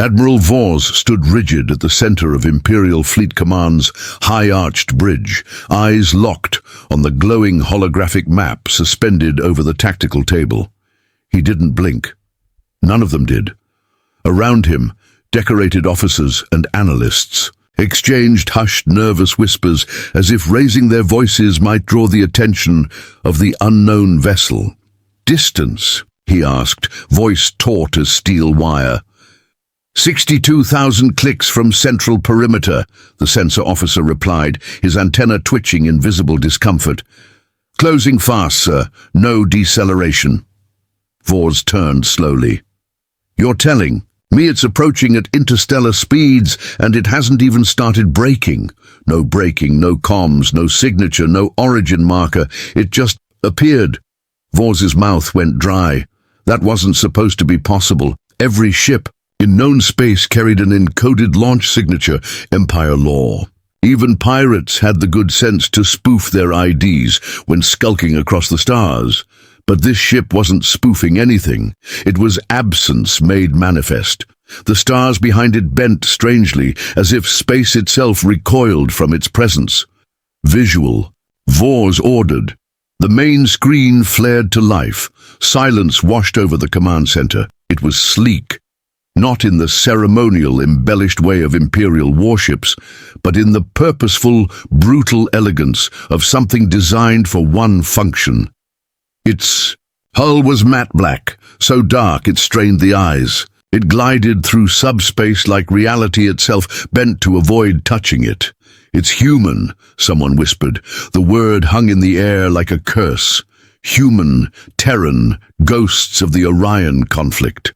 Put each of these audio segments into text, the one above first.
Admiral Vors stood rigid at the center of Imperial Fleet Command's high-arched bridge, eyes locked on the glowing holographic map suspended over the tactical table. He didn't blink. None of them did. Around him, decorated officers and analysts exchanged hushed, nervous whispers as if raising their voices might draw the attention of the unknown vessel. "Distance?" he asked, voice taut as steel wire. 62,000 clicks from central perimeter, the sensor officer replied, his antenna twitching in visible discomfort. "Closing fast, sir. No deceleration." Vors turned slowly. "You're telling me it's approaching at interstellar speeds and it hasn't even started braking? No braking, no comms, no signature, no origin marker. It just appeared." Vors's mouth went dry. That wasn't supposed to be possible. Every ship in known space carried an encoded launch signature, Empire law. Even pirates had the good sense to spoof their IDs when skulking across the stars. But this ship wasn't spoofing anything. It was absence made manifest. The stars behind it bent strangely, as if space itself recoiled from its presence. "Visual," Vors ordered. The main screen flared to life. Silence washed over the command center. It was sleek. Not in the ceremonial, embellished way of Imperial warships, but in the purposeful, brutal elegance of something designed for one function. Its hull was matte black, so dark it strained the eyes. It glided through subspace like reality itself, bent to avoid touching it. "It's human," someone whispered. The word hung in the air like a curse. Human, Terran, ghosts of the Orion conflict.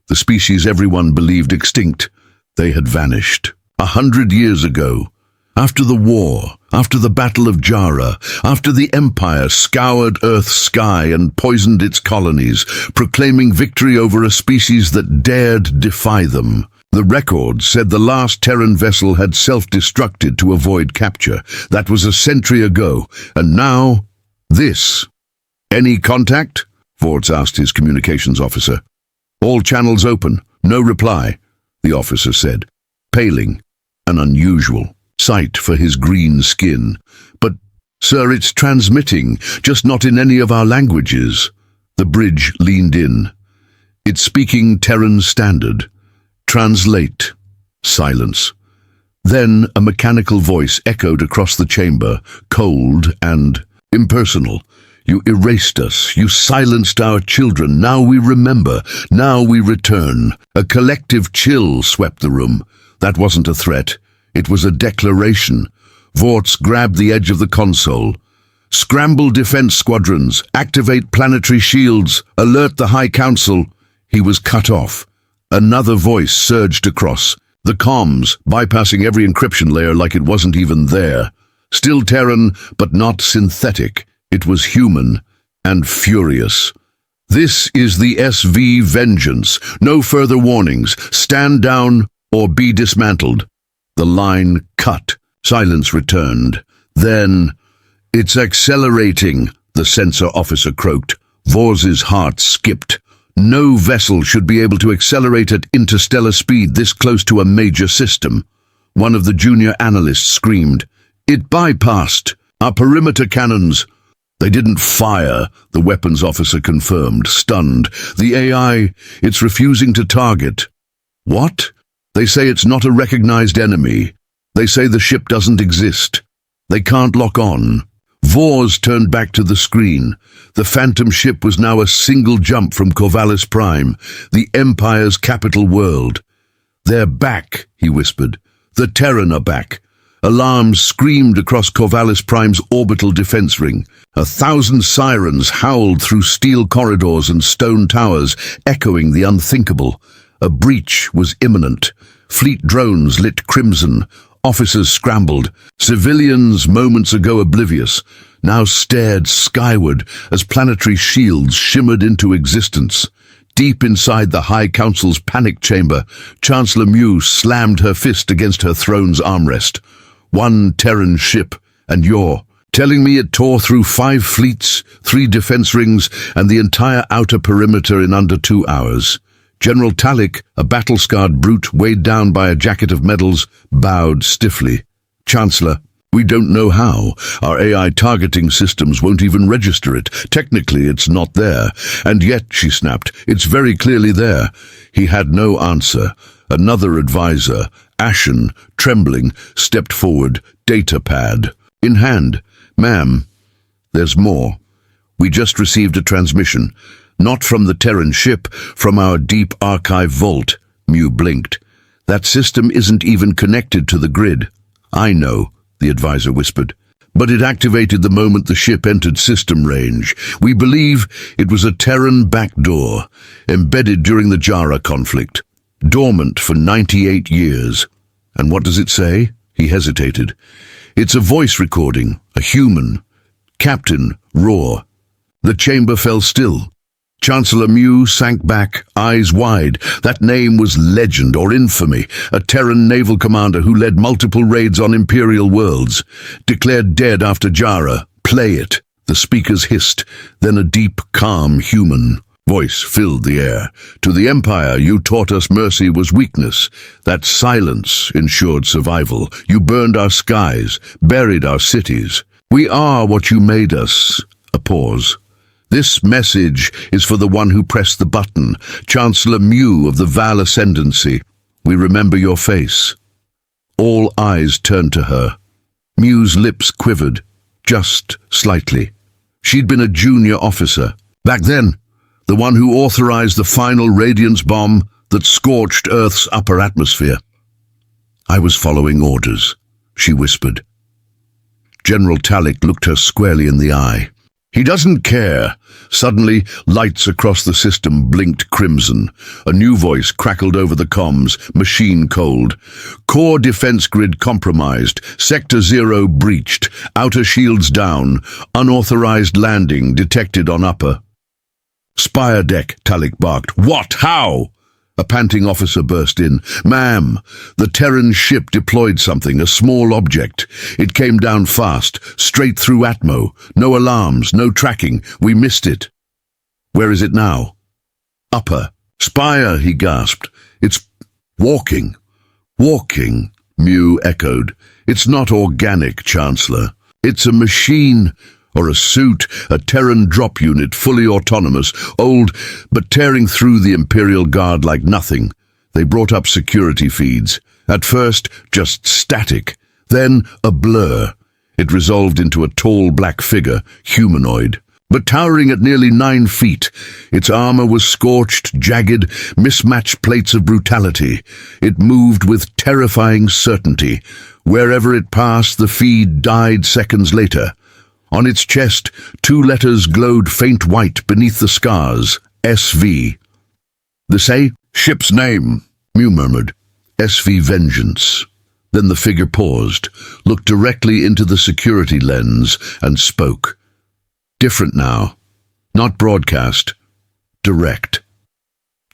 The species everyone believed extinct. They had vanished. 100 years ago. After the war, after the Battle of Jara, after the Empire scoured Earth's sky and poisoned its colonies, proclaiming victory over a species that dared defy them. The record said the last Terran vessel had self-destructed to avoid capture. That was a century ago, and now, this. "Any contact?" Vors asked his communications officer. "All channels open. No reply," the officer said, paling, an unusual sight for his green skin. "But, sir, it's transmitting, just not in any of our languages." The bridge leaned in. "It's speaking Terran Standard. Translate." Silence. Then a mechanical voice echoed across the chamber, cold and impersonal. "You erased us. You silenced our children. Now we remember. Now we return." A collective chill swept the room. That wasn't a threat. It was a declaration. Vors grabbed the edge of the console. "Scramble defense squadrons. Activate planetary shields. Alert the High Council." He was cut off. Another voice surged across. The comms, bypassing every encryption layer like it wasn't even there. Still Terran, but not synthetic. It was human and furious. "This is the SV Vengeance. No further warnings. Stand down or be dismantled." The line cut. Silence returned. Then, "It's accelerating," the sensor officer croaked. Vors's heart skipped. No vessel should be able to accelerate at interstellar speed this close to a major system. One of the junior analysts screamed. "It bypassed our perimeter cannons." "They didn't fire," the weapons officer confirmed, stunned. "The AI, it's refusing to target." "What?" "They say it's not a recognized enemy. They say the ship doesn't exist. They can't lock on." Vors turned back to the screen. The Phantom ship was now a single jump from Corvallis Prime, the Empire's capital world. "They're back," he whispered. "The Terran are back." Alarms screamed across Corvallis Prime's orbital defense ring. 1,000 sirens howled through steel corridors and stone towers, echoing the unthinkable. A breach was imminent. Fleet drones lit crimson. Officers scrambled. Civilians, moments ago oblivious, now stared skyward as planetary shields shimmered into existence. Deep inside the High Council's panic chamber, Chancellor Mew slammed her fist against her throne's armrest. "One Terran ship, and you're telling me it tore through 5 fleets, 3 defense rings, and the entire outer perimeter in under 2 hours? General Talik, a battle-scarred brute weighed down by a jacket of medals, bowed stiffly. Chancellor, we don't know how. Our AI targeting systems won't even register it. Technically, it's not there. And yet, she snapped, it's very clearly there. He had no answer. Another advisor, ashen, trembling, stepped forward, data pad in hand. Ma'am, there's more. We just received a transmission. Not from the Terran ship, from our deep archive vault. Mew blinked. That system isn't even connected to the grid. I know, the advisor whispered. But it activated the moment the ship entered system range. We believe it was a Terran backdoor, embedded during the Jara conflict. Dormant for 98 years. And what does it say? He hesitated. It's a voice recording, a human. Captain, roar. The chamber fell still. Chancellor Mew sank back, eyes wide. That name was legend or infamy. A Terran naval commander who led multiple raids on Imperial worlds. Declared dead after Jara. Play it. The speakers hissed. Then a deep, calm human voice filled the air. To the Empire, you taught us mercy was weakness. That silence ensured survival. You burned our skies, buried our cities. We are what you made us. A pause. This message is for the one who pressed the button, Chancellor Mew of the Val Ascendancy. We remember your face. All eyes turned to her. Mew's lips quivered, just slightly. She'd been a junior officer. Back then, the one who authorized the final radiance bomb that scorched Earth's upper atmosphere. I was following orders, she whispered. General Talik looked her squarely in the eye. He doesn't care. Suddenly, lights across the system blinked crimson. A new voice crackled over the comms, machine cold. Core defense grid compromised. Sector 0 breached. Outer shields down. Unauthorized landing detected on upper. Spire deck, Talik barked. What? How? A panting officer burst in. Ma'am, the Terran ship deployed something, a small object. It came down fast, straight through Atmo. No alarms, no tracking. We missed it. Where is it now? Upper. Spire, he gasped. It's walking. Walking, Mew echoed. It's not organic, Chancellor. It's a machine. Or a suit, a Terran drop unit, fully autonomous, old, but tearing through the Imperial Guard like nothing. They brought up security feeds. At first, just static. Then, a blur. It resolved into a tall black figure, humanoid. But towering at nearly 9 feet, its armor was scorched, jagged, mismatched plates of brutality. It moved with terrifying certainty. Wherever it passed, the feed died seconds later. On its chest, 2 letters glowed faint white beneath the scars. SV. The say? Ship's name, Mew murmured. SV Vengeance. Then the figure paused, looked directly into the security lens, and spoke. Different now. Not broadcast. Direct.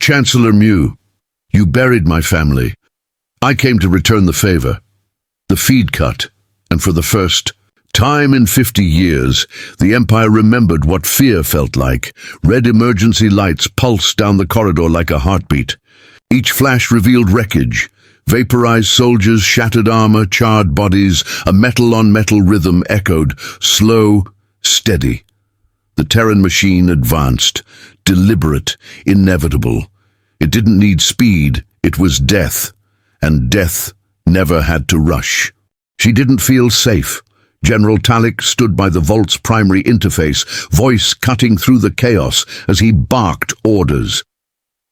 Chancellor Mew, you buried my family. I came to return the favor. The feed cut, and for the first time in 50 years, the Empire remembered what fear felt like. Red emergency lights pulsed down the corridor like a heartbeat. Each flash revealed wreckage. Vaporized soldiers, shattered armor, charred bodies. A metal-on-metal rhythm echoed, slow, steady. The Terran machine advanced, deliberate, inevitable. It didn't need speed, it was death. And death never had to rush. She didn't feel safe. General Talik stood by the vault's primary interface, voice cutting through the chaos as he barked orders.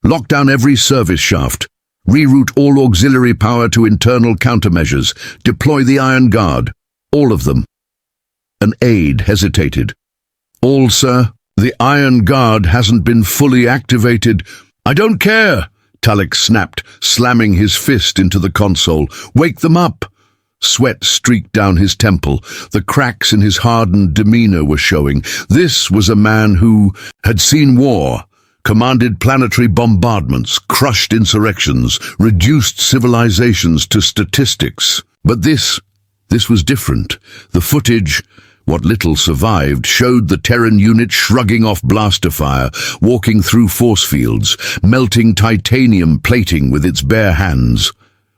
Lock down every service shaft. Reroute all auxiliary power to internal countermeasures. Deploy the Iron Guard. All of them. An aide hesitated. All, sir. The Iron Guard hasn't been fully activated. I don't care, Talik snapped, slamming his fist into the console. Wake them up. Sweat streaked down his temple. The cracks in his hardened demeanor were showing. This was a man who had seen war, commanded planetary bombardments, crushed insurrections, reduced civilizations to statistics. But this was different. The footage What little survived showed the Terran unit shrugging off blaster fire, walking through force fields, melting titanium plating with its bare hands.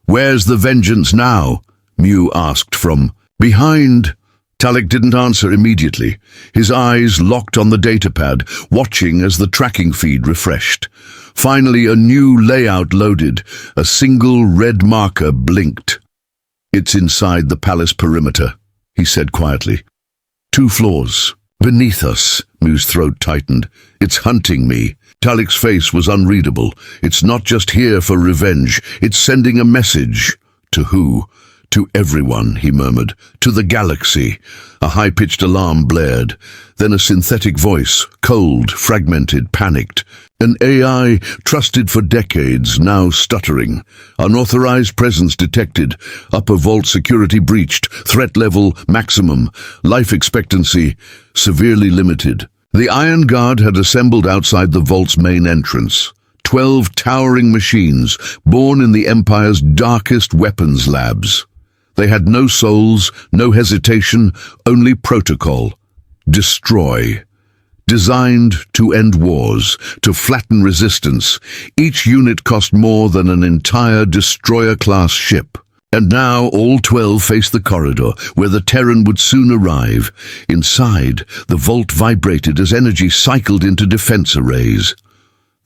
"Where's the vengeance now?" Mew asked from behind. Talek didn't answer immediately. His eyes locked on the datapad, watching as the tracking feed refreshed. Finally, a new layout loaded. A single red marker blinked. "It's inside the palace perimeter," he said quietly. "2 floors. Beneath us." Mew's throat tightened. "It's hunting me." Talek's face was unreadable. "It's not just here for revenge. It's sending a message." "To who?" "To everyone," he murmured. "To the galaxy." A high-pitched alarm blared. Then a synthetic voice, cold, fragmented, panicked. An AI trusted for decades, now stuttering. "Unauthorized presence detected. Upper vault security breached. Threat level maximum. Life expectancy severely limited." The Iron Guard had assembled outside the vault's main entrance. 12 towering machines, born in the Empire's darkest weapons labs. They had no souls, no hesitation, only protocol. Destroy. Designed to end wars, to flatten resistance. Each unit cost more than an entire destroyer-class ship. And now all 12 faced the corridor, where the Terran would soon arrive. Inside, the vault vibrated as energy cycled into defense arrays.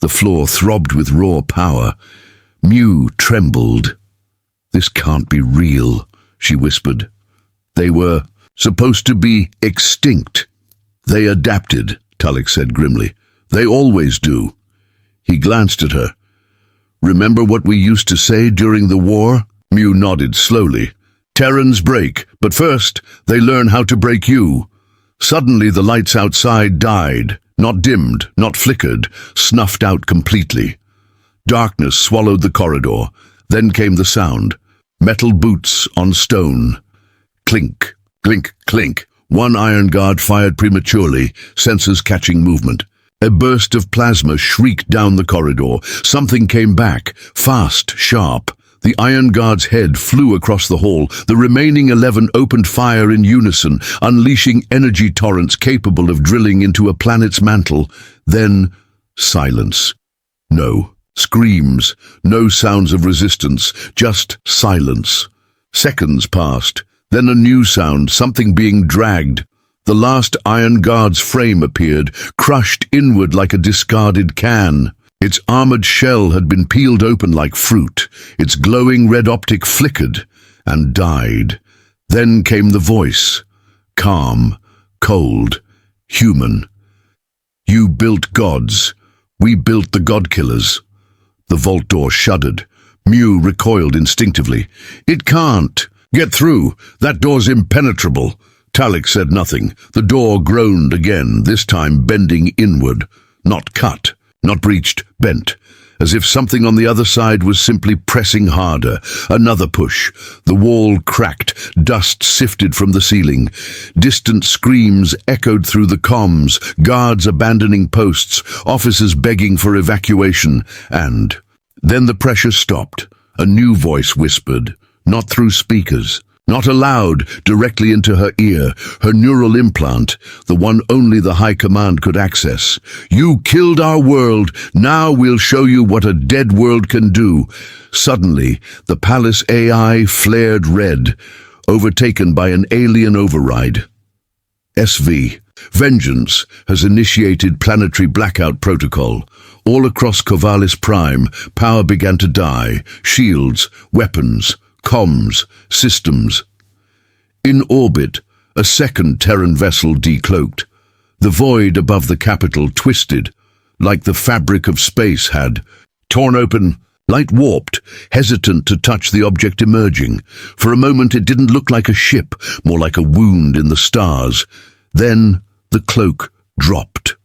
The floor throbbed with raw power. Mew trembled. "This can't be real," she whispered. "They were supposed to be extinct." "They adapted," Talek said grimly. "They always do." He glanced at her. "Remember what we used to say during the war?" Mew nodded slowly. "Terrans break, but first they learn how to break you." Suddenly the lights outside died, not dimmed, not flickered, snuffed out completely. Darkness swallowed the corridor. Then came the sound. Metal boots on stone. Clink, clink, clink. One Iron Guard fired prematurely, sensors catching movement. A burst of plasma shrieked down the corridor. Something came back, fast, sharp. The Iron Guard's head flew across the hall. The remaining 11 opened fire in unison, unleashing energy torrents capable of drilling into a planet's mantle. Then, silence. No screams, no sounds of resistance, just silence. Seconds passed. Then a new sound, something being dragged. The last Iron Guard's frame appeared, crushed inward like a discarded can. Its armored shell had been peeled open like fruit. Its glowing red optic flickered and died. Then came the voice, calm, cold, human. "You built gods. We built the God-killers." The vault door shuddered. Mew recoiled instinctively. "It can't. Get through. That door's impenetrable." Talek said nothing. The door groaned again, this time bending inward. Not cut, not breached, bent, as if something on the other side was simply pressing harder. Another push. The wall cracked, dust sifted from the ceiling. Distant screams echoed through the comms, guards abandoning posts, officers begging for evacuation, and then the pressure stopped. A new voice whispered, not through speakers, not aloud, directly into her ear, her neural implant, the one only the High Command could access. "You killed our world. Now we'll show you what a dead world can do." Suddenly, the palace AI flared red, overtaken by an alien override. SV. Vengeance has initiated planetary blackout protocol. All across Corvallis Prime, power began to die. Shields, weapons, comms, systems. In orbit, a second Terran vessel decloaked. The void above the capital twisted, like the fabric of space had. Torn open, light warped, hesitant to touch the object emerging. For a moment it didn't look like a ship, more like a wound in the stars. Then the cloak dropped.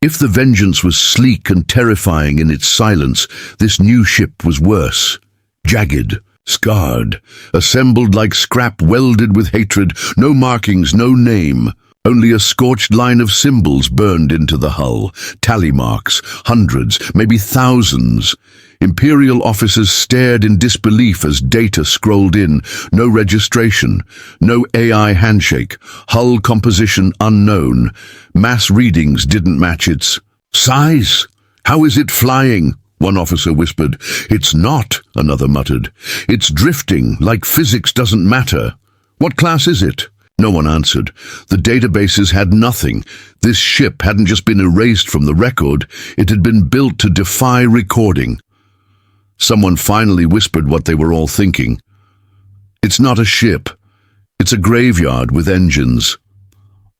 If the Vengeance was sleek and terrifying in its silence, this new ship was worse. Jagged, scarred, assembled like scrap welded with hatred, no markings, no name. Only a scorched line of symbols burned into the hull. Tally marks, hundreds, maybe thousands. Imperial officers stared in disbelief as data scrolled in. No registration, no AI handshake, hull composition unknown. Mass readings didn't match its size. "How is it flying?" one officer whispered. "It's not," another muttered. "It's drifting, like physics doesn't matter." "What class is it?" No one answered. The databases had nothing. This ship hadn't just been erased from the record, it had been built to defy recording. Someone finally whispered what they were all thinking. "It's not a ship. It's a graveyard with engines."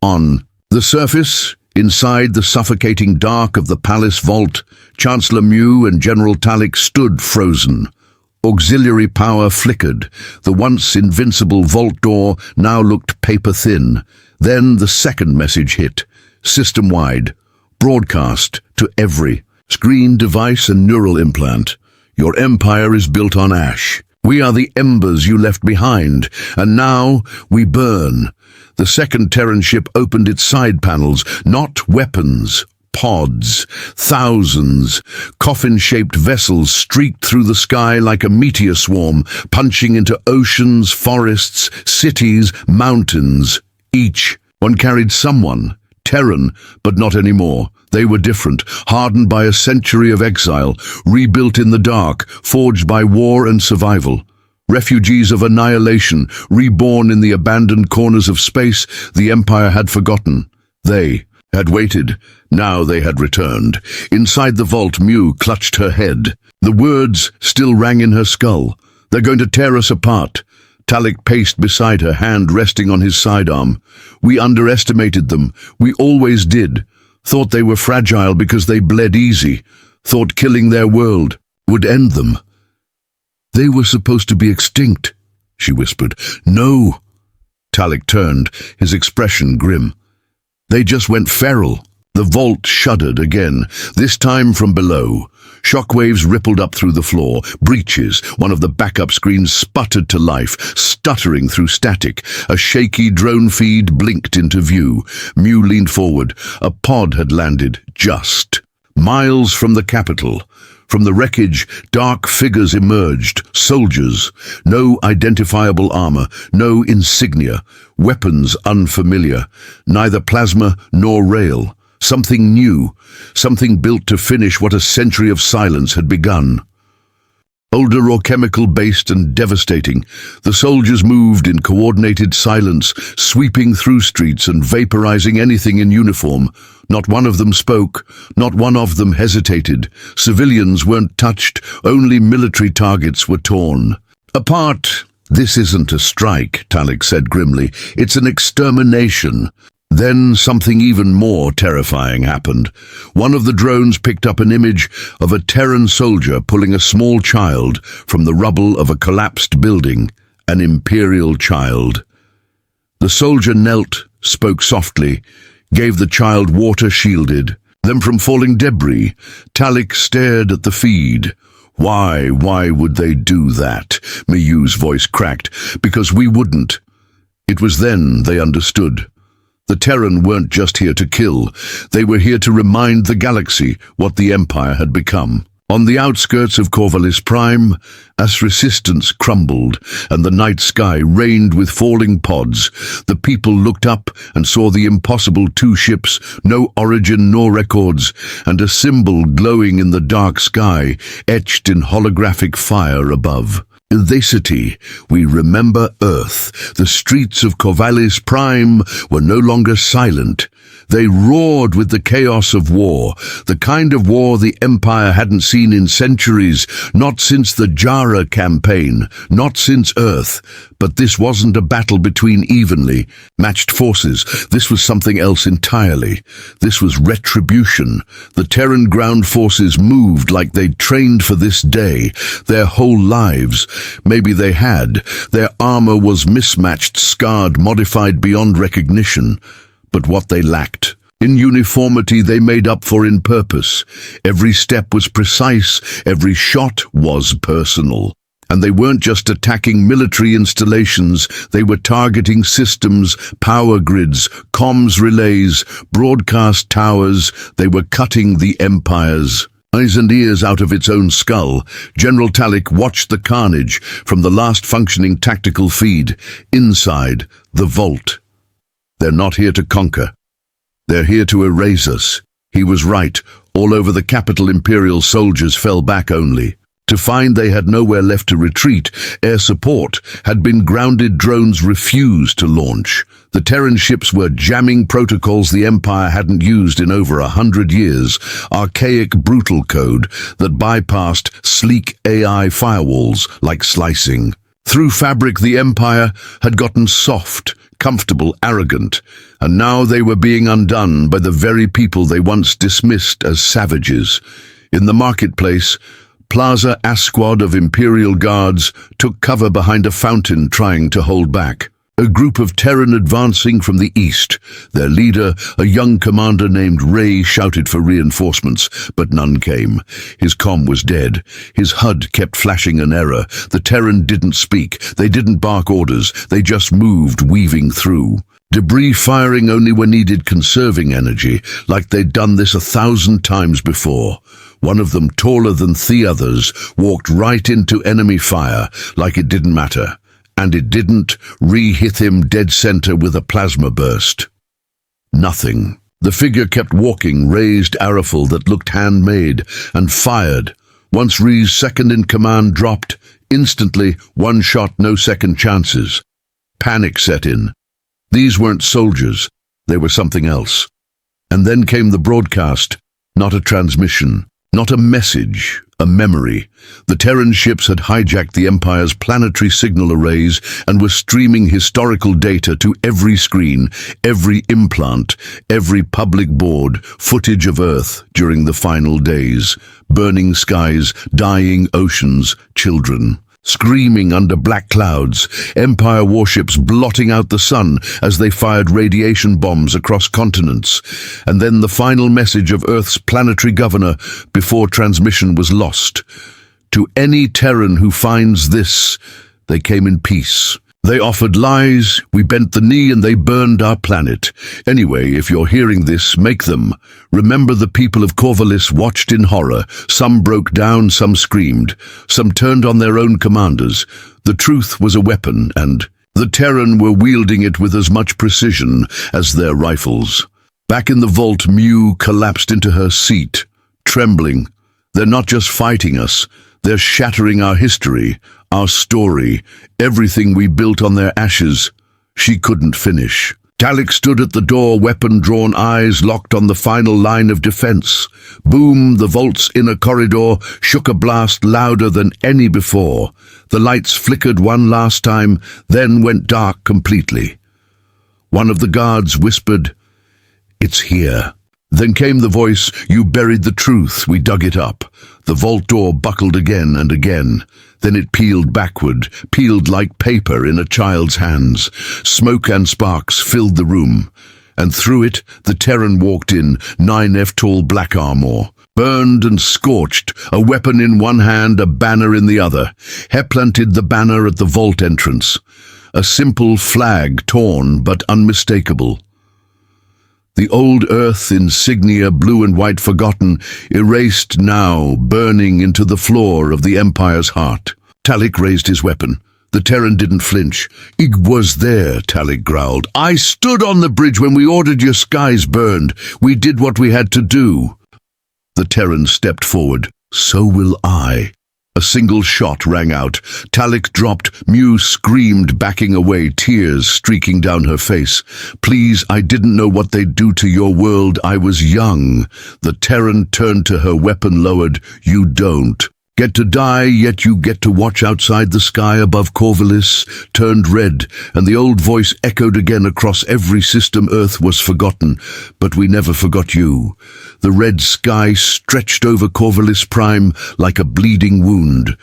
On the surface, inside the suffocating dark of the palace vault, Chancellor Mew and General Talik stood frozen. Auxiliary power flickered. The once invincible vault door now looked paper-thin. Then the second message hit, system-wide, broadcast to every screen, device and neural implant. "Your empire is built on ash. We are the embers you left behind, and now we burn." The second Terran ship opened its side panels, not weapons, pods. Thousands, coffin-shaped vessels streaked through the sky like a meteor swarm, punching into oceans, forests, cities, mountains. Each one carried someone, Terran, but not anymore. They were different, hardened by a century of exile, rebuilt in the dark, forged by war and survival. Refugees of annihilation, reborn in the abandoned corners of space the Empire had forgotten. They had waited. Now they had returned. Inside the vault, Mew clutched her head. The words still rang in her skull. "They're going to tear us apart." Talik paced beside her, hand resting on his sidearm. "We underestimated them. We always did. Thought they were fragile because they bled easy. Thought killing their world would end them." "They were supposed to be extinct," she whispered. "No." Talik turned, his expression grim. "They just went feral." The vault shuddered again, this time from below. Shockwaves rippled up through the floor. Breaches. One of the backup screens sputtered to life, stuttering through static. A shaky drone feed blinked into view. Mew leaned forward. A pod had landed, just miles from the capital. From the wreckage, dark figures emerged, soldiers. No identifiable armor, no insignia, weapons unfamiliar, neither plasma nor rail. Something new, something built to finish what a century of silence had begun. Older or chemical-based and devastating, the soldiers moved in coordinated silence, sweeping through streets and vaporizing anything in uniform. Not one of them spoke, not one of them hesitated. Civilians weren't touched, only military targets were torn apart. "This isn't a strike," Talik said grimly. "It's an extermination." Then something even more terrifying happened. One of the drones picked up an image of a Terran soldier pulling a small child from the rubble of a collapsed building, an Imperial child. The soldier knelt, spoke softly, gave the child water shielded. Then from falling debris, Talik stared at the feed. Why would they do that?" Miyu's voice cracked. "Because we wouldn't." It was then they understood. The Terran weren't just here to kill. They were here to remind the galaxy what the Empire had become. On the outskirts of Corvallis Prime, as resistance crumbled and the night sky rained with falling pods, the people looked up and saw the impossible two ships, no origin nor records, and a symbol glowing in the dark sky, etched in holographic fire above. Illicity, we remember Earth. The streets of Corvallis Prime were no longer silent. They roared with the chaos of war, the kind of war the Empire hadn't seen in centuries, not since the Jara campaign, not since Earth. But this wasn't a battle between evenly matched forces. This was something else entirely. This was retribution. The Terran ground forces moved like they'd trained for this day, their whole lives. Maybe they had. Their armor was mismatched, scarred, modified beyond recognition. But what they lacked. In uniformity they made up for in purpose. Every step was precise, every shot was personal. And they weren't just attacking military installations, they were targeting systems, power grids, comms relays, broadcast towers. They were cutting the Empire's Eyes and ears out of its own skull, General Talik watched the carnage from the last functioning tactical feed, inside the vault. They're not here to conquer. They're here to erase us. He was right. All over the capital, Imperial soldiers fell back only to find they had nowhere left to retreat. Air support had been grounded. Drones refused to launch. The Terran ships were jamming protocols the Empire hadn't used in over 100 years, archaic brutal code that bypassed sleek AI firewalls like slicing. Through fabric, the Empire had gotten soft, comfortable, arrogant, and now they were being undone by the very people they once dismissed as savages. In the marketplace, Plaza Asquad of Imperial Guards took cover behind a fountain, trying to hold back. A group of Terran advancing from the east. Their leader, a young commander named Ray, shouted for reinforcements, but none came. His comm was dead. His HUD kept flashing an error. The Terran didn't speak. They didn't bark orders. They just moved, weaving through. Debris firing only when needed, conserving energy, like they'd done this 1,000 times before. One of them, taller than the others, walked right into enemy fire, like it didn't matter. And it didn't. Hit him dead center with a plasma burst. Nothing. The figure kept walking, raised a rifle that looked handmade, and fired. Once Ree's second in command dropped, instantly, one shot, no second chances. Panic set in. These weren't soldiers. They were something else. And then came the broadcast. Not a transmission. Not a message, a memory. The Terran ships had hijacked the Empire's planetary signal arrays and were streaming historical data to every screen, every implant, every public board, footage of Earth during the final days. Burning skies, dying oceans, children screaming under black clouds, Empire warships blotting out the sun as they fired radiation bombs across continents, and then the final message of Earth's planetary governor before transmission was lost. To any Terran who finds this, they came in peace. They offered lies, we bent the knee, and they burned our planet. Anyway, if you're hearing this, make them. Remember, the people of Corvallis watched in horror. Some broke down, some screamed. Some turned on their own commanders. The truth was a weapon, and the Terran were wielding it with as much precision as their rifles. Back in the vault, Mew collapsed into her seat, trembling. They're not just fighting us. They're shattering our history, our story, everything we built on their ashes. She couldn't finish. Talik stood at the door, weapon drawn, eyes locked on the final line of defense. Boom, the vault's inner corridor shook, a blast louder than any before. The lights flickered one last time, then went dark completely. One of the guards whispered, "It's here." Then came the voice, "You buried the truth, we dug it up." The vault door buckled again and again. Then it peeled backward, peeled like paper in a child's hands. Smoke and sparks filled the room. And through it, the Terran walked in, 9F tall black armor. Burned and scorched, a weapon in one hand, a banner in the other. He planted the banner at the vault entrance. A simple flag, torn but unmistakable. The old Earth insignia, blue and white, forgotten, erased now, burning into the floor of the Empire's heart. Talik raised his weapon. The Terran didn't flinch. "It was there," Talik growled. "I stood on the bridge when we ordered your skies burned. We did what we had to do." The Terran stepped forward. "So will I." A single shot rang out. Talik dropped. Mew screamed, backing away, tears streaking down her face. "Please, I didn't know what they'd do to your world. I was young." The Terran turned to her, weapon lowered. "You don't get to die, yet you get to watch outside the sky above Corvallis." Turned red, and the old voice echoed again across every system. "Earth was forgotten, but we never forgot you." The red sky stretched over Corvallis Prime like a bleeding wound.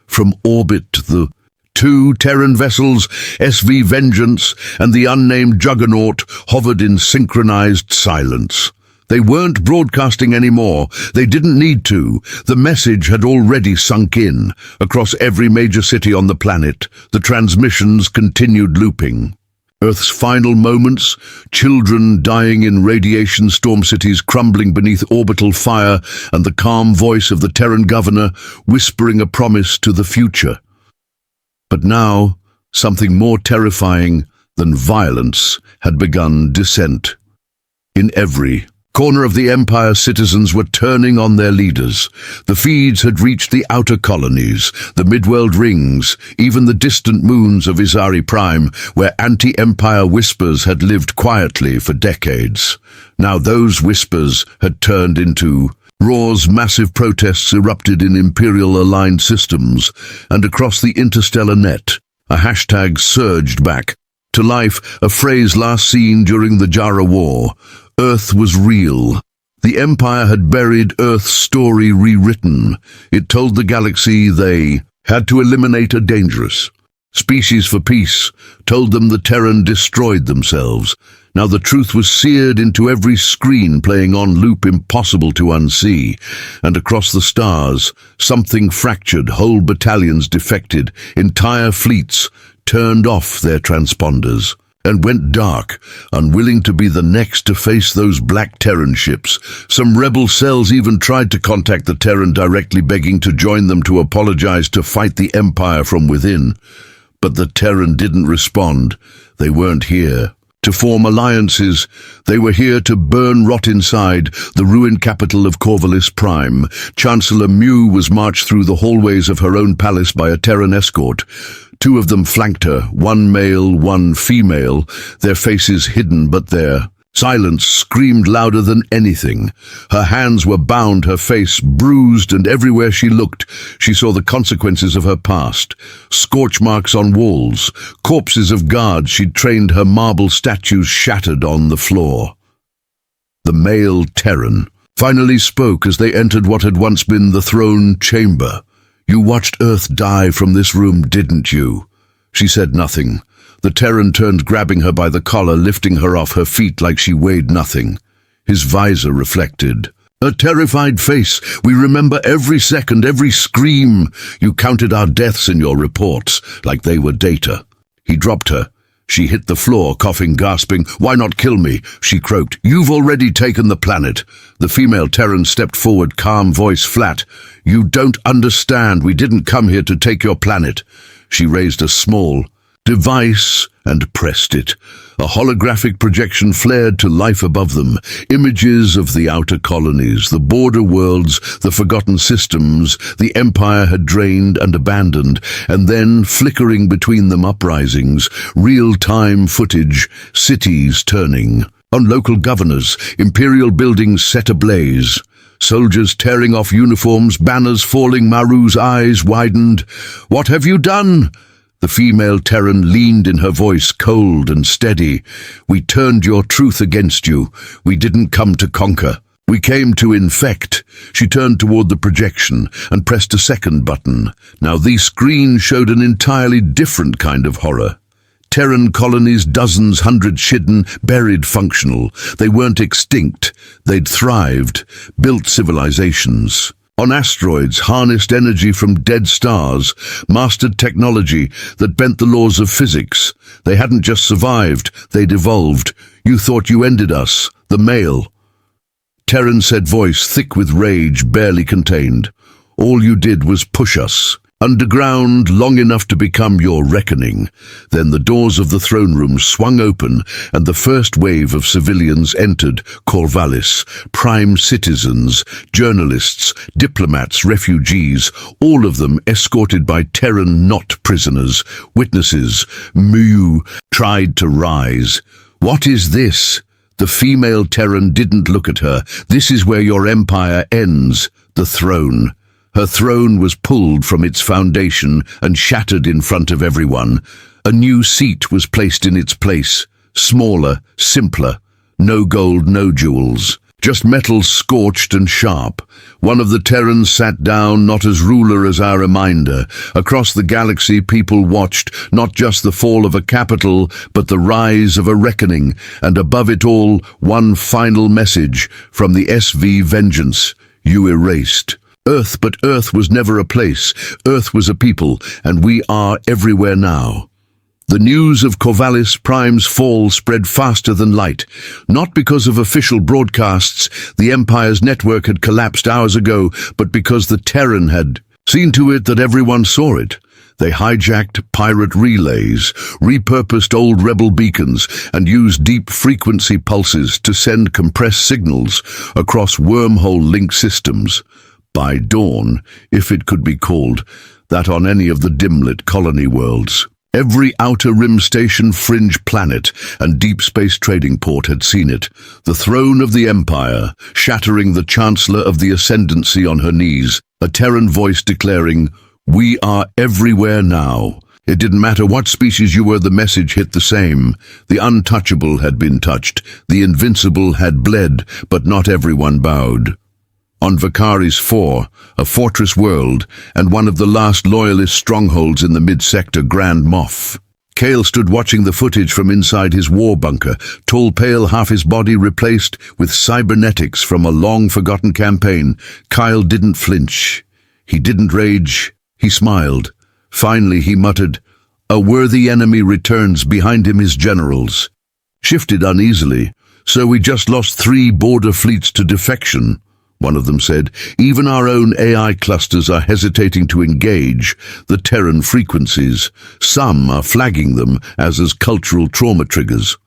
From orbit, the two Terran vessels, SV Vengeance and the unnamed Juggernaut, hovered in synchronized silence. They weren't broadcasting anymore. They didn't need to. The message had already sunk in. Across every major city on the planet, the transmissions continued looping. Earth's final moments, children dying in radiation storm cities crumbling beneath orbital fire, and the calm voice of the Terran governor whispering a promise to the future. But now, something more terrifying than violence had begun descent. In every corner of the Empire, citizens were turning on their leaders. The feeds had reached the outer colonies, the midworld rings, even the distant moons of Isari Prime, where anti-Empire whispers had lived quietly for decades. Now those whispers had turned into roars. Massive protests erupted in Imperial-aligned systems, and across the interstellar net, a hashtag surged back to life, a phrase last seen during the Jara War. Earth was real. The Empire had buried Earth's story rewritten. It told the galaxy they had to eliminate a dangerous species for peace, told them the Terran destroyed themselves. Now the truth was seared into every screen, playing on loop, impossible to unsee. And across the stars, something fractured. Whole battalions defected. Entire fleets turned off their transponders and went dark, unwilling to be the next to face those black Terran ships. Some rebel cells even tried to contact the Terran directly, begging to join them, to apologize, to fight the Empire from within. But the Terran didn't respond. They weren't here to form alliances. They were here to burn rot inside the ruined capital of Corvallis Prime. Chancellor Mu was marched through the hallways of her own palace by a Terran escort. Two of them flanked her, one male, one female, their faces hidden, but their silence screamed louder than anything. Her hands were bound, her face bruised, and everywhere she looked, she saw the consequences of her past. Scorch marks on walls, corpses of guards she'd trained, her marble statues shattered on the floor. The male Terran finally spoke as they entered what had once been the throne chamber. "You watched Earth die from this room, didn't you?" She said nothing. The Terran turned, grabbing her by the collar, lifting her off her feet like she weighed nothing. His visor reflected a terrified face. "We remember every second, every scream. You counted our deaths in your reports like they were data." He dropped her. She hit the floor, coughing, gasping. "Why not kill me?" she croaked. "You've already taken the planet." The female Terran stepped forward, calm voice flat. "You don't understand. We didn't come here to take your planet." She raised a small device and pressed it. A holographic projection flared to life above them. Images of the outer colonies, the border worlds, the forgotten systems the Empire had drained and abandoned, and then, flickering between them, uprisings, real-time footage, cities turning on local governors, Imperial buildings set ablaze, soldiers tearing off uniforms, banners falling. Maru's eyes widened. "What have you done?" The female Terran leaned in, her voice cold and steady. "We turned your truth against you. We didn't come to conquer. We came to infect." She turned toward the projection and pressed a second button. Now the screen showed an entirely different kind of horror. Terran colonies, dozens, hundreds hidden, buried, functional. They weren't extinct. They'd thrived, built civilizations on asteroids, harnessed energy from dead stars, mastered technology that bent the laws of physics. They hadn't just survived, they'd evolved. "You thought you ended us." The male Terran said, voice thick with rage, barely contained. "All you did was push us underground long enough to become your reckoning." Then the doors of the throne room swung open, and the first wave of civilians entered Corvallis. Prime citizens, journalists, diplomats, refugees, all of them escorted by Terran, not prisoners. Witnesses. Mu tried to rise. "What is this?" The female Terran didn't look at her. "This is where your empire ends. The throne." Her throne was pulled from its foundation and shattered in front of everyone. A new seat was placed in its place, smaller, simpler. No gold, no jewels, just metal scorched and sharp. One of the Terrans sat down, not as ruler as our reminder. Across the galaxy, people watched not just the fall of a capital, but the rise of a reckoning, and above it all, one final message from the SV Vengeance: "You erased Earth, but Earth was never a place. Earth was a people, and we are everywhere now." The news of Corvallis Prime's fall spread faster than light. Not because of official broadcasts, the Empire's network had collapsed hours ago, but because the Terran had seen to it that everyone saw it. They hijacked pirate relays, repurposed old rebel beacons, and used deep-frequency pulses to send compressed signals across wormhole link systems. By dawn, if it could be called that on any of the dim-lit colony worlds, every outer rim station, fringe planet, and deep space trading port had seen it. The throne of the Empire, shattering the Chancellor of the Ascendancy on her knees, a Terran voice declaring, "We are everywhere now." It didn't matter what species you were, the message hit the same. The untouchable had been touched, the invincible had bled, but not everyone bowed. On Vakaris 4, a fortress world, and one of the last loyalist strongholds in the mid-sector Grand Moff, Kale stood watching the footage from inside his war bunker, tall, pale, half his body replaced with cybernetics from a long-forgotten campaign. Kyle didn't flinch. He didn't rage. He smiled. Finally, he muttered, "A worthy enemy returns." Behind him his generals shifted uneasily. "So we just lost 3 border fleets to defection," one of them said. "Even our own AI clusters are hesitating to engage the Terran frequencies. Some are flagging them as cultural trauma triggers."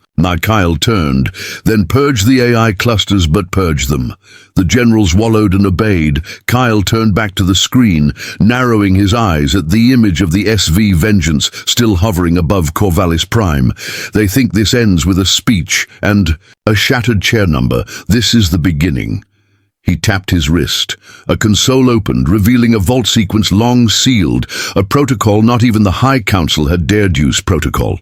Kyle turned. "Then purge the AI clusters, but purge them." The generals wallowed and obeyed. Kyle turned back to the screen, narrowing his eyes at the image of the SV Vengeance still hovering above Corvallis Prime. "They think this ends with a speech and a shattered chair number. This is the beginning." He tapped his wrist. A console opened, revealing a vault sequence long sealed, a protocol not even the High Council had dared use. Protocol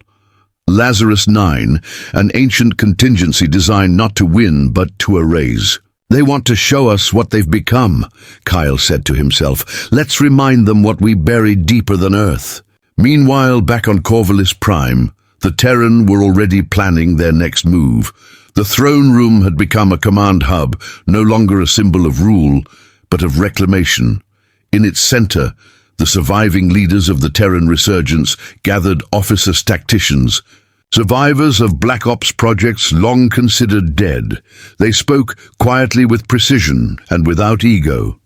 Lazarus 9, an ancient contingency designed not to win but to erase. "They want to show us what they've become," Kyle said to himself. "Let's remind them what we buried deeper than Earth." Meanwhile, back on Corvallis Prime, the Terran were already planning their next move. The throne room had become a command hub, no longer a symbol of rule, but of reclamation. In its center, the surviving leaders of the Terran resurgence gathered, officers, tacticians, survivors of Black Ops projects long considered dead. They spoke quietly, with precision and without ego.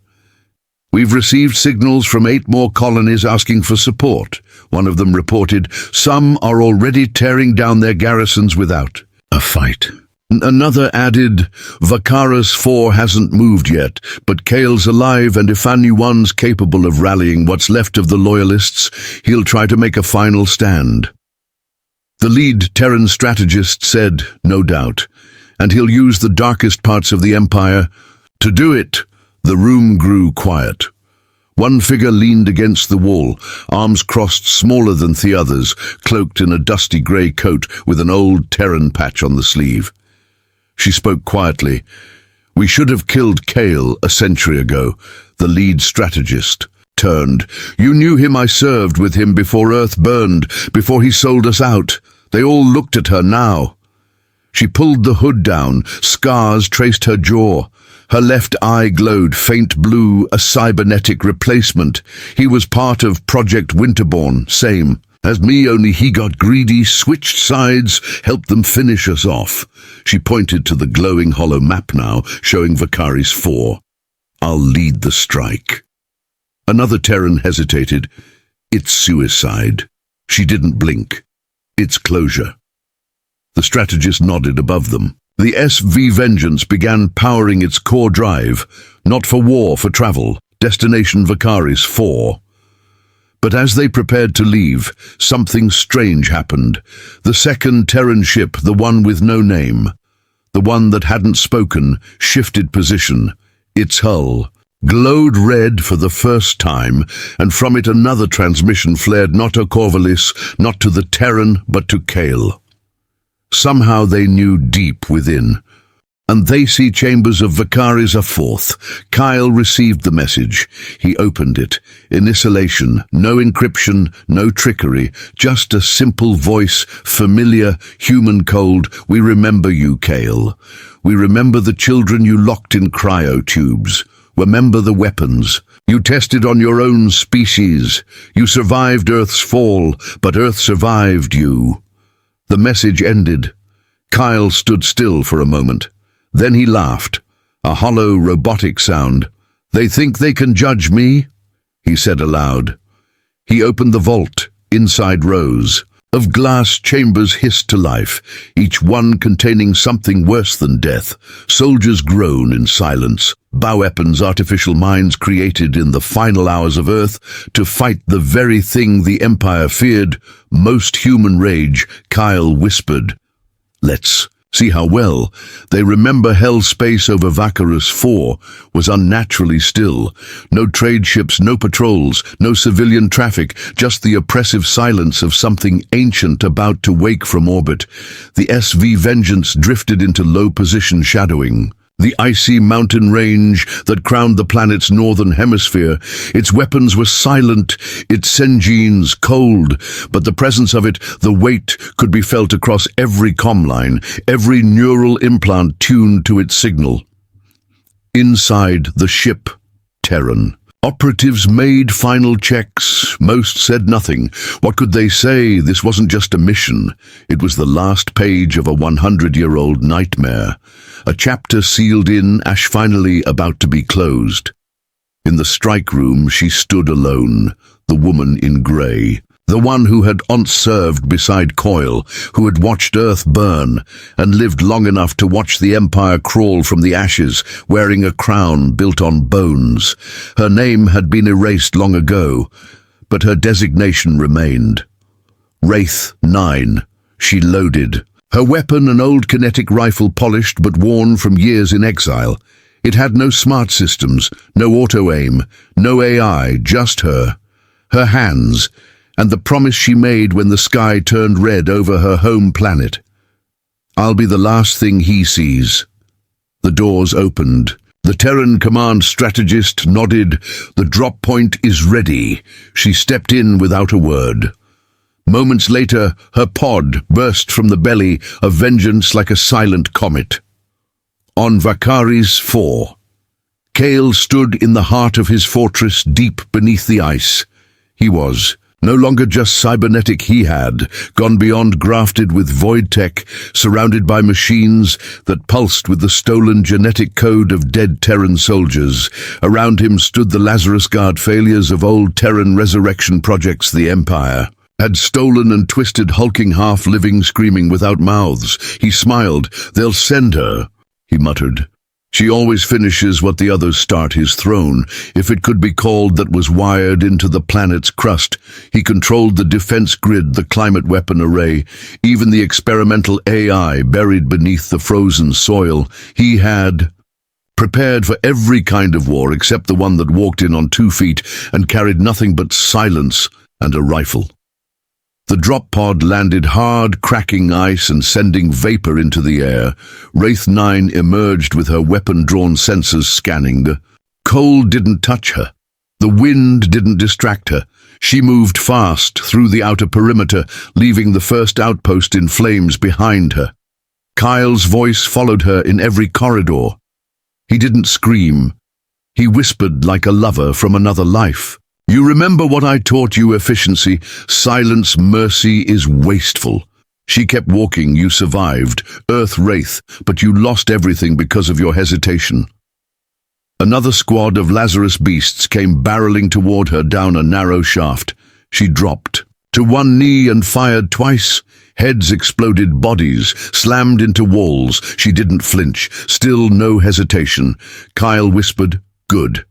"We've received signals from 8 more colonies asking for support," one of them reported. "Some are already tearing down their garrisons without a fight." Another added, "Vakaris 4 hasn't moved yet, but Kale's alive, and if anyone's capable of rallying what's left of the Loyalists, he'll try to make a final stand." The lead Terran strategist said, "No doubt, and he'll use the darkest parts of the Empire to do it." The room grew quiet. One figure leaned against the wall, arms crossed, smaller than the others, cloaked in a dusty grey coat with an old Terran patch on the sleeve. She spoke quietly. "We should have killed Kale a century ago." The lead strategist turned. "You knew him. I served with him before Earth burned, before he sold us out." They all looked at her now. She pulled the hood down. Scars traced her jaw. Her left eye glowed faint blue, a cybernetic replacement. "He was part of Project Winterborn, same as me, only he got greedy, switched sides, helped them finish us off." She pointed to the glowing hollow map now, showing Vakaris 4. "I'll lead the strike." Another Terran hesitated. "It's suicide." She didn't blink. "It's closure." The strategist nodded above them. The SV Vengeance began powering its core drive, not for war, for travel, destination Vakaris 4. But as they prepared to leave, something strange happened. The second Terran ship, the one with no name, the one that hadn't spoken, shifted position. Its hull glowed red for the first time, and from it another transmission flared, not to Corvallis, not to the Terran, but to Kale. Somehow they knew deep within. "And they see chambers of Vakaris a 4th. Kyle received the message. He opened it. In isolation, no encryption, no trickery, just a simple voice, familiar, human cold. "We remember you, Kale. We remember the children you locked in cryo tubes. Remember the weapons. You tested on your own species. You survived Earth's fall, but Earth survived you." The message ended. Kyle stood still for a moment. Then he laughed, a hollow, robotic sound. "They think they can judge me?" he said aloud. He opened the vault. Inside rows of glass chambers hissed to life, each one containing something worse than death. Soldiers groan in silence. Bioweapons, artificial minds created in the final hours of Earth to fight the very thing the Empire feared, most human rage. Kyle whispered, "Let's see how well they remember hell." Space over Vacarus 4 was unnaturally still. No trade ships, no patrols, no civilian traffic, just the oppressive silence of something ancient about to wake from orbit. The SV Vengeance drifted into low position, shadowing the icy mountain range that crowned the planet's northern hemisphere. Its weapons were silent, its engines cold, but the presence of it, the weight, could be felt across every comm line, every neural implant tuned to its signal. Inside the ship, Terran. Operatives made final checks. Most said nothing. What could they say? This wasn't just a mission. It was the last page of a 100-year-old nightmare. A chapter sealed in, ash finally about to be closed. In the strike room, she stood alone, the woman in grey. The one who had once served beside Coil, who had watched Earth burn, and lived long enough to watch the Empire crawl from the ashes, wearing a crown built on bones. Her name had been erased long ago, but her designation remained. Wraith 9. She loaded. Her weapon, an old kinetic rifle, polished but worn from years in exile. It had no smart systems, no auto-aim, no AI, just her. Her hands, and the promise she made when the sky turned red over her home planet. "I'll be the last thing he sees." The doors opened. The Terran command strategist nodded. "The drop point is ready." She stepped in without a word. Moments later, her pod burst from the belly of Vengeance like a silent comet. On Vacarus 4, Kale stood in the heart of his fortress deep beneath the ice. He was no longer just cybernetic. He had gone beyond, grafted with void tech, surrounded by machines that pulsed with the stolen genetic code of dead Terran soldiers. Around him stood the Lazarus Guard, failures of old Terran resurrection projects the Empire had stolen and twisted, hulking, half-living, screaming without mouths. He smiled. "They'll send her," he muttered. "She always finishes what the others start." His throne, if it could be called, that was wired into the planet's crust. He controlled the defense grid, the climate weapon array, even the experimental AI buried beneath the frozen soil. He had prepared for every kind of war except the one that walked in on 2 feet and carried nothing but silence and a rifle. The drop pod landed hard, cracking ice and sending vapor into the air. Wraith 9 emerged with her weapon-drawn sensors scanning. The cold didn't touch her. The wind didn't distract her. She moved fast through the outer perimeter, leaving the first outpost in flames behind her. Kyle's voice followed her in every corridor. He didn't scream. He whispered like a lover from another life. "You remember what I taught you? Efficiency, silence, mercy is wasteful." She kept walking. "You survived, Earth Wraith, but you lost everything because of your hesitation." Another squad of Lazarus beasts came barreling toward her down a narrow shaft. She dropped to one knee and fired twice. Heads exploded, bodies slammed into walls. She didn't flinch. Still no hesitation. Kyle whispered, "Good."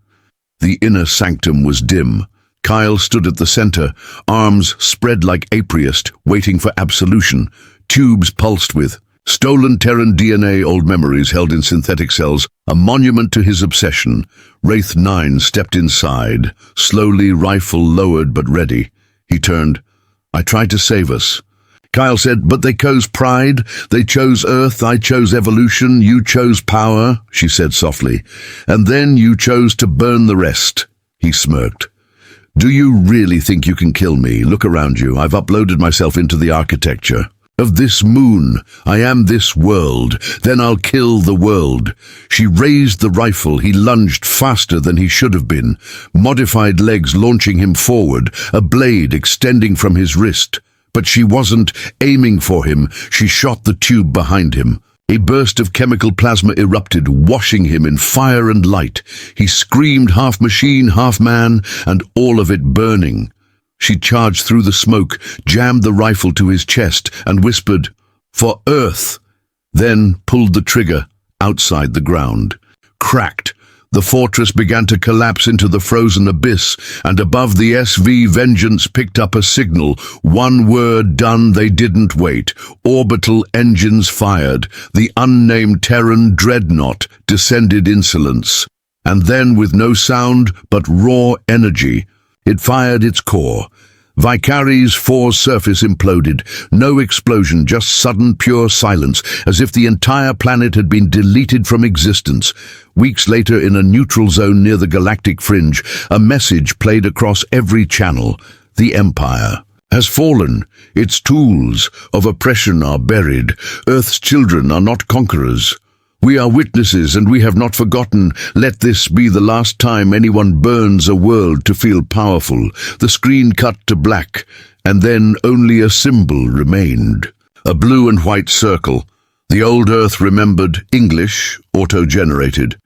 The inner sanctum was dim. Kyle stood at the center, arms spread like Apriest, waiting for absolution. Tubes pulsed with stolen Terran DNA, old memories held in synthetic cells, a monument to his obsession. Wraith 9 stepped inside, slowly, rifle lowered but ready. He turned. "I tried to save us." Kyle said, "But they chose pride. They chose Earth. I chose evolution. You chose power," she said softly. "And then you chose to burn the rest." He smirked. "Do you really think you can kill me? Look around you. I've uploaded myself into the architecture. of this moon. I am this world. Then I'll kill the world." She raised the rifle. He lunged faster than he should have been, modified legs launching him forward, a blade extending from his wrist. But she wasn't aiming for him. She shot the tube behind him. A burst of chemical plasma erupted, washing him in fire and light. He screamed, half machine, half man, and all of it burning. She charged through the smoke, jammed the rifle to his chest, and whispered, "For Earth," then pulled the trigger outside the ground. Cracked. The fortress began to collapse into the frozen abyss, and above the SV Vengeance picked up a signal. One word done, they didn't wait. Orbital engines fired. The unnamed Terran dreadnought descended insolence. And then, with no sound but raw energy, it fired its core. Vicari's 4's surface imploded. No explosion, just sudden pure silence, as if the entire planet had been deleted from existence. Weeks later, in a neutral zone near the galactic fringe, a message played across every channel. The Empire has fallen. Its tools of oppression are buried. Earth's children are not conquerors. We are witnesses, and we have not forgotten. Let this be the last time anyone burns a world to feel powerful. The screen cut to black, and then only a symbol remained. A blue and white circle. The old Earth remembered, English, auto-generated.